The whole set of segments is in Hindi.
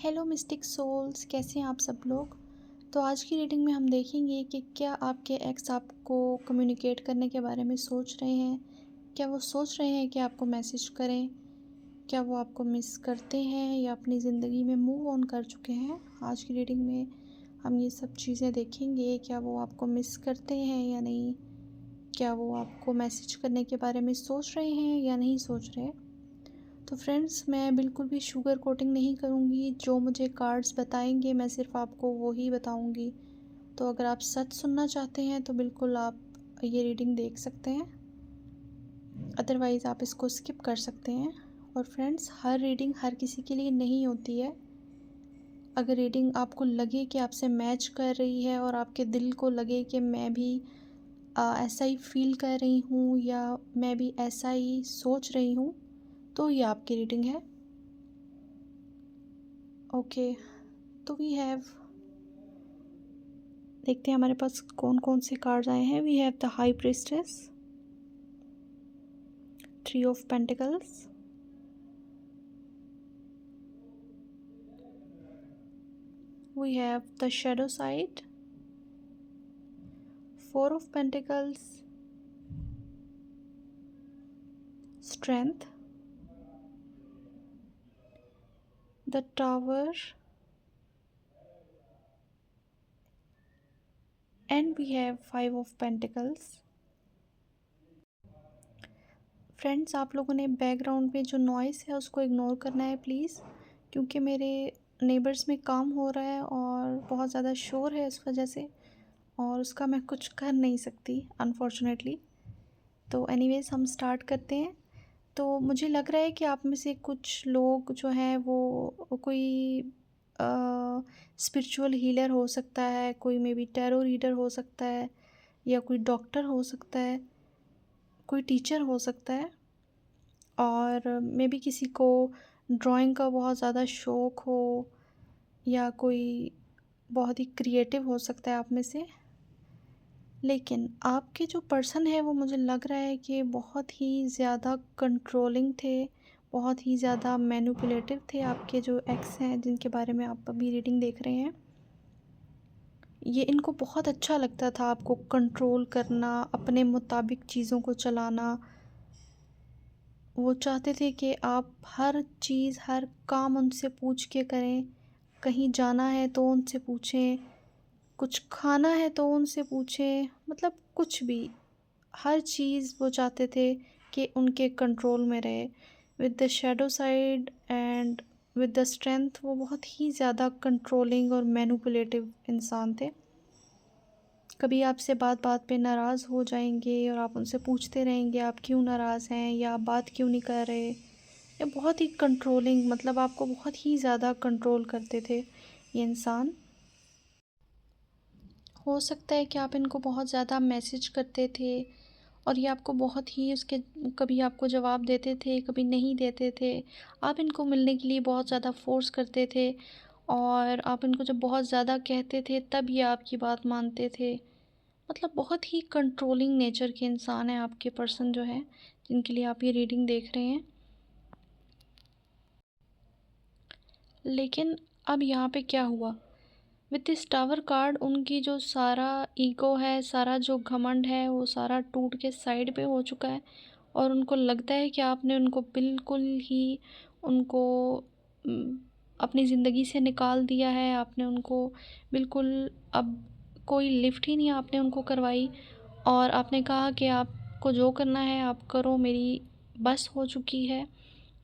हेलो मिस्टिक सोल्स, कैसे हैं आप सब लोग। तो आज की रीडिंग में हम देखेंगे कि क्या आपके एक्स आपको कम्युनिकेट करने के बारे में सोच रहे हैं। क्या वो सोच रहे हैं कि आपको मैसेज करें। क्या वो आपको मिस करते हैं या अपनी ज़िंदगी में मूव ऑन कर चुके हैं। आज की रीडिंग में हम ये सब चीज़ें देखेंगे। क्या वो आपको मिस करते हैं या नहीं। क्या वो आपको मैसेज करने के बारे में सोच रहे हैं या नहीं सोच रहे। तो फ्रेंड्स, मैं बिल्कुल भी शुगर कोटिंग नहीं करूँगी। जो मुझे कार्ड्स बताएंगे मैं सिर्फ आपको वो ही बताऊँगी। तो अगर आप सच सुनना चाहते हैं तो बिल्कुल आप ये रीडिंग देख सकते हैं, अदरवाइज़ आप इसको स्किप कर सकते हैं। और फ्रेंड्स, हर रीडिंग हर किसी के लिए नहीं होती है। अगर रीडिंग आपको लगे कि आपसे मैच कर रही है और आपके दिल को लगे कि मैं भी ऐसा ही फील कर रही हूँ या मैं भी ऐसा ही सोच रही हूँ, तो ये आपकी रीडिंग है। ओके, तो वी हैव, देखते हैं हमारे पास कौन कौन से कार्ड्स आए हैं। We have the high priestess, 3 of pentacles, we have the shadow side, 4 of pentacles, strength, the tower and we have 5 of pentacles. Friends, आप लोगों ने बैकग्राउंड में जो नॉइस है उसको इग्नोर करना है प्लीज़, क्योंकि मेरे नेबर्स में काम हो रहा है और बहुत ज़्यादा शोर है इस वजह से, और उसका मैं कुछ कर नहीं सकती अनफॉर्चुनेटली। तो एनीवेज़ हम स्टार्ट करते हैं। तो मुझे लग रहा है कि आप में से कुछ लोग जो हैं वो कोई स्पिरिचुअल हीलर हो सकता है, कोई मे बी टैरो रीडर हो सकता है, या कोई डॉक्टर हो सकता है, कोई टीचर हो सकता है, और मे बी किसी को ड्राइंग का बहुत ज़्यादा शौक़ हो, या कोई बहुत ही क्रिएटिव हो सकता है आप में से। लेकिन आपके जो पर्सन है वो मुझे लग रहा है कि बहुत ही ज़्यादा कंट्रोलिंग थे, बहुत ही ज़्यादा मैनिपुलेटिव थे। आपके जो एक्स हैं जिनके बारे में आप अभी रीडिंग देख रहे हैं, ये इनको बहुत अच्छा लगता था आपको कंट्रोल करना, अपने मुताबिक चीज़ों को चलाना। वो चाहते थे कि आप हर चीज़, हर काम उनसे पूछ के करें। कहीं जाना है तो उनसे पूछें, कुछ खाना है तो उनसे पूछें, मतलब कुछ भी, हर चीज़ वो चाहते थे कि उनके कंट्रोल में रहे। With the shadow side and with the strength, वो बहुत ही ज़्यादा कंट्रोलिंग और मैनिपुलेटिव इंसान थे। कभी आपसे बात बात पे नाराज़ हो जाएंगे और आप उनसे पूछते रहेंगे आप क्यों नाराज़ हैं या आप बात क्यों नहीं कर रहे। ये बहुत ही कंट्रोलिंग, मतलब आपको बहुत ही ज़्यादा कंट्रोल करते थे ये इंसान। हो सकता है कि आप इनको बहुत ज़्यादा मैसेज करते थे और ये आपको बहुत ही उसके, कभी आपको जवाब देते थे, कभी नहीं देते थे। आप इनको मिलने के लिए बहुत ज़्यादा फ़ोर्स करते थे, और आप इनको जब बहुत ज़्यादा कहते थे तब ये आपकी बात मानते थे। मतलब बहुत ही कंट्रोलिंग नेचर के इंसान हैं आपके पर्सन जो है, जिनके लिए आप ये रीडिंग देख रहे हैं। लेकिन अब यहाँ पे क्या हुआ, विद दिस टावर कार्ड उनकी जो सारा ईगो है, सारा जो घमंड है, वो सारा टूट के साइड पे हो चुका है। और उनको लगता है कि आपने उनको बिल्कुल ही, उनको उम, अपनी ज़िंदगी से निकाल दिया है। आपने उनको बिल्कुल, अब कोई लिफ्ट ही नहीं आपने उनको करवाई, और आपने कहा कि आपको जो करना है आप करो, मेरी बस हो चुकी है।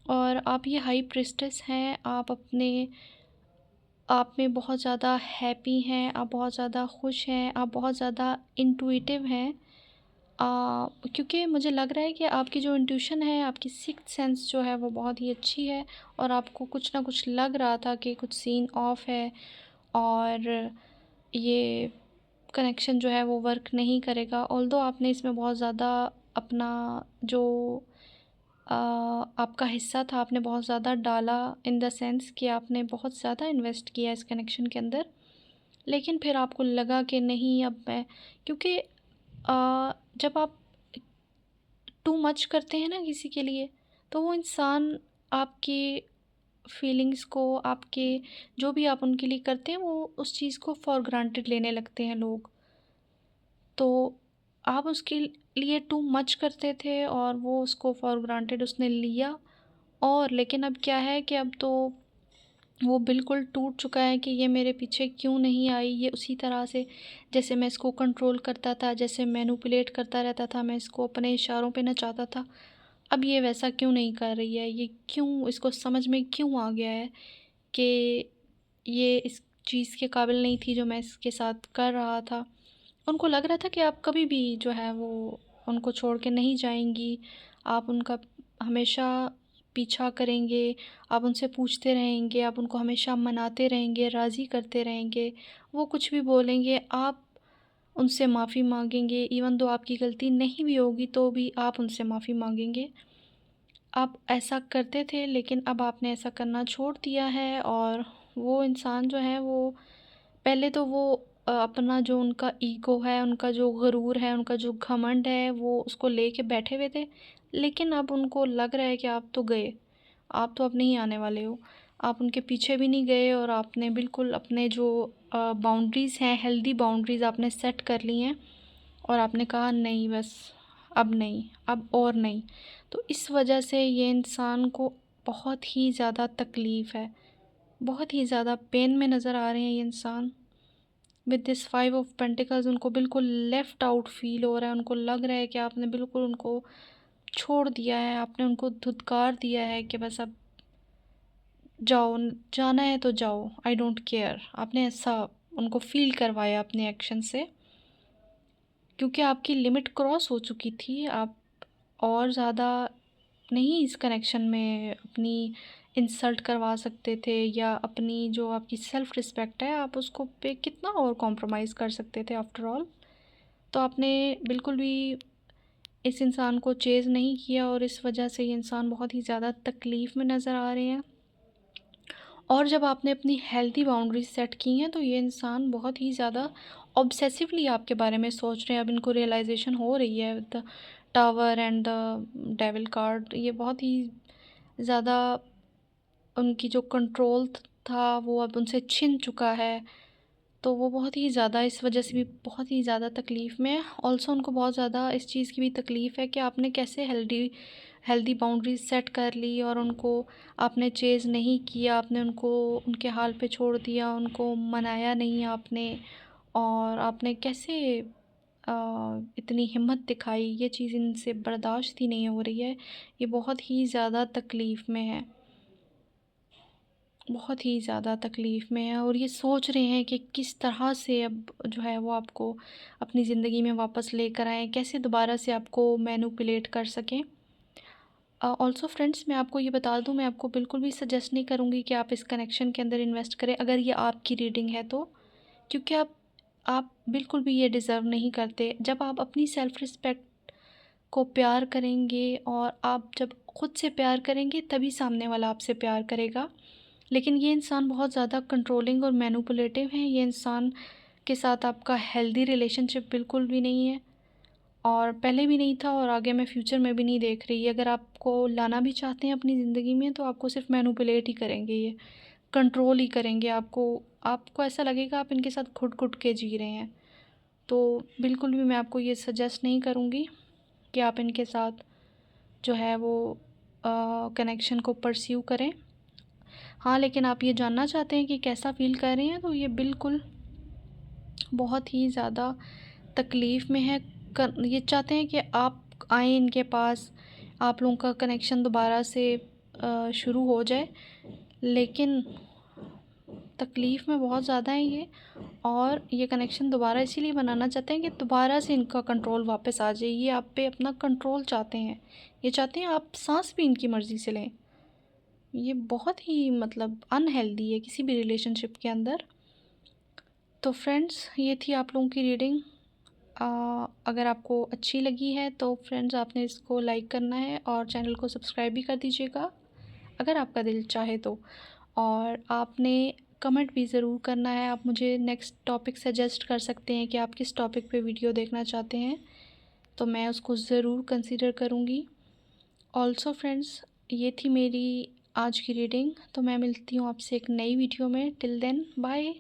और आप ये हाई प्रीस्टेस हैं, आप अपने आप में बहुत ज़्यादा हैप्पी हैं, आप बहुत ज़्यादा खुश हैं, आप बहुत ज़्यादा इंट्यूटिव हैं। क्योंकि मुझे लग रहा है कि आपकी जो इंट्यूशन है, आपकी सिक्स्थ सेंस जो है वो बहुत ही अच्छी है, और आपको कुछ ना कुछ लग रहा था कि कुछ सीन ऑफ है, और ये कनेक्शन जो है वो वर्क नहीं करेगा। ऑल्दो आपने इसमें बहुत ज़्यादा अपना जो आपका हिस्सा था आपने बहुत ज़्यादा डाला, इन द सेंस कि आपने बहुत ज़्यादा इन्वेस्ट किया इस कनेक्शन के अंदर। लेकिन फिर आपको लगा कि नहीं, अब मैं, क्योंकि जब आप टू मच करते हैं ना किसी के लिए, तो वो इंसान आपकी फीलिंग्स को, आपके जो भी आप उनके लिए करते हैं, वो उस चीज़ को फॉर ग्रांटेड लेने लगते हैं लोग। तो आप उसके लिए टू मच करते थे और वो उसको फॉर ग्रांटेड उसने लिया। और लेकिन अब क्या है कि अब तो वो बिल्कुल टूट चुका है कि ये मेरे पीछे क्यों नहीं आई, ये उसी तरह से जैसे मैं इसको कंट्रोल करता था, जैसे मैनिपुलेट करता रहता था, मैं इसको अपने इशारों पे नचाता था, अब ये वैसा क्यों नहीं कर रही है, ये क्यों, इसको समझ में क्यों आ गया है कि ये इस चीज़ के काबिल नहीं थी जो मैं इसके साथ कर रहा था। उनको लग रहा था कि आप कभी भी जो है वो उनको छोड़ के नहीं जाएँगी, आप उनका हमेशा पीछा करेंगे, आप उनसे पूछते रहेंगे, आप उनको हमेशा मनाते रहेंगे, राज़ी करते रहेंगे। वो कुछ भी बोलेंगे, आप उनसे माफ़ी माँगेंगे, इवन दो आपकी गलती नहीं भी होगी तो भी आप उनसे माफ़ी माँगेंगे। आप ऐसा करते थे, लेकिन अब आपने ऐसा करना छोड़ दिया है। और वो इंसान जो है वो पहले तो वो अपना जो उनका ईगो है, उनका जो गुरूर है, उनका जो घमंड है, वो उसको लेके बैठे हुए थे। लेकिन अब उनको लग रहा है कि आप तो गए, आप तो अब नहीं आने वाले हो। आप उनके पीछे भी नहीं गए और आपने बिल्कुल अपने जो बाउंड्रीज़ हैं, हेल्दी बाउंड्रीज़ आपने सेट कर ली हैं और आपने कहा नहीं बस, अब नहीं, अब और नहीं। तो इस वजह से ये इंसान को बहुत ही ज़्यादा तकलीफ़ है, बहुत ही ज़्यादा पेन में नज़र आ रहे हैं ये इंसान। विद दिस 5 ऑफ पेंटिकल्स उनको बिल्कुल लेफ़्ट आउट फ़ील हो रहा है, उनको लग रहा है कि आपने बिल्कुल उनको छोड़ दिया है, आपने उनको धुतकार दिया है कि बस अब जाओ, जाना है तो जाओ, आई डोंट केयर। आपने ऐसा उनको फ़ील करवाया अपने एक्शन से, क्योंकि आपकी लिमिट क्रॉस हो चुकी थी। आप और ज़्यादा नहीं इस कनेक्शन में अपनी इंसल्ट करवा सकते थे, या अपनी जो आपकी सेल्फ़ रिस्पेक्ट है आप उसको पे कितना और कॉम्प्रोमाइज़ कर सकते थे आफ्टर ऑल। तो आपने बिल्कुल भी इस इंसान को चेज़ नहीं किया और इस वजह से ये इंसान बहुत ही ज़्यादा तकलीफ़ में नज़र आ रहे हैं। और जब आपने अपनी हेल्दी बाउंड्रीज सेट की हैं तो ये इंसान बहुत ही ज़्यादा ऑब्सेसिवली आपके बारे में सोच रहे हैं। अब इनको रियलाइजेशन हो रही है, the tower and the devil card, ये बहुत ही ज़्यादा उनकी जो कंट्रोल था वो अब उनसे छिन चुका है। तो वो बहुत ही ज़्यादा इस वजह से भी बहुत ही ज़्यादा तकलीफ़ में है। ऑल्सो उनको बहुत ज़्यादा इस चीज़ की भी तकलीफ़ है कि आपने कैसे हेल्दी हेल्दी बाउंड्रीज सेट कर ली और उनको आपने चेज़ नहीं किया, आपने उनको उनके हाल पे छोड़ दिया, उनको मनाया नहीं आपने। और आपने कैसे इतनी हिम्मत दिखाई, ये चीज़ इनसे बर्दाश्त ही नहीं हो रही है। ये बहुत ही ज़्यादा तकलीफ़ में है, बहुत ही ज़्यादा तकलीफ़ में है और ये सोच रहे हैं कि किस तरह से अब जो है वो आपको अपनी ज़िंदगी में वापस लेकर आएँ, कैसे दोबारा से आपको मैनिपुलेट कर सकें। ऑल्सो फ्रेंड्स, मैं आपको ये बता दूँ, मैं आपको बिल्कुल भी सजेस्ट नहीं करूँगी कि आप इस कनेक्शन के अंदर इन्वेस्ट करें अगर ये आपकी रीडिंग है तो। क्योंकि आप बिल्कुल भी ये डिज़र्व नहीं करते। जब आप अपनी सेल्फ़ रिस्पेक्ट को प्यार करेंगे और आप जब खुद से प्यार करेंगे तभी सामने वाला आपसे प्यार करेगा। लेकिन ये इंसान बहुत ज़्यादा कंट्रोलिंग और मैनिपुलेटिव है। ये इंसान के साथ आपका हेल्दी रिलेशनशिप बिल्कुल भी नहीं है और पहले भी नहीं था और आगे मैं फ्यूचर में भी नहीं देख रही। अगर आपको लाना भी चाहते हैं अपनी ज़िंदगी में तो आपको सिर्फ मैनिपुलेट ही करेंगे, ये कंट्रोल ही करेंगे आपको। आपको ऐसा लगेगा आप इनके साथ घुट-घुट के जी रहे हैं। तो बिल्कुल भी मैं आपको ये सजेस्ट नहीं करूँगी कि आप इनके साथ जो है वो कनेक्शन को परस्यू करें। हाँ, लेकिन आप ये जानना चाहते हैं कि कैसा फ़ील कर रहे हैं तो ये बिल्कुल बहुत ही ज़्यादा तकलीफ़ में है। ये चाहते हैं कि आप आएँ इनके पास, आप लोगों का कनेक्शन दोबारा से शुरू हो जाए। लेकिन तकलीफ़ में बहुत ज़्यादा हैं ये और ये कनेक्शन दोबारा इसीलिए बनाना चाहते हैं कि दोबारा से इनका कंट्रोल वापस आ जाए। ये आप पे अपना कंट्रोल चाहते हैं। ये चाहते हैं आप साँस भी इनकी मर्ज़ी से लें। ये बहुत ही मतलब अनहेल्दी है किसी भी रिलेशनशिप के अंदर। तो फ्रेंड्स, ये थी आप लोगों की रीडिंग। अगर आपको अच्छी लगी है तो फ्रेंड्स आपने इसको लाइक करना है और चैनल को सब्सक्राइब भी कर दीजिएगा अगर आपका दिल चाहे तो। और आपने कमेंट भी ज़रूर करना है। आप मुझे नेक्स्ट टॉपिक सजेस्ट कर सकते हैं कि आप किस टॉपिक पे वीडियो देखना चाहते हैं, तो मैं उसको ज़रूर कंसीडर करूँगी। ऑल्सो फ्रेंड्स, ये थी मेरी आज की रीडिंग। तो मैं मिलती हूँ आपसे एक नई वीडियो में। Till then bye.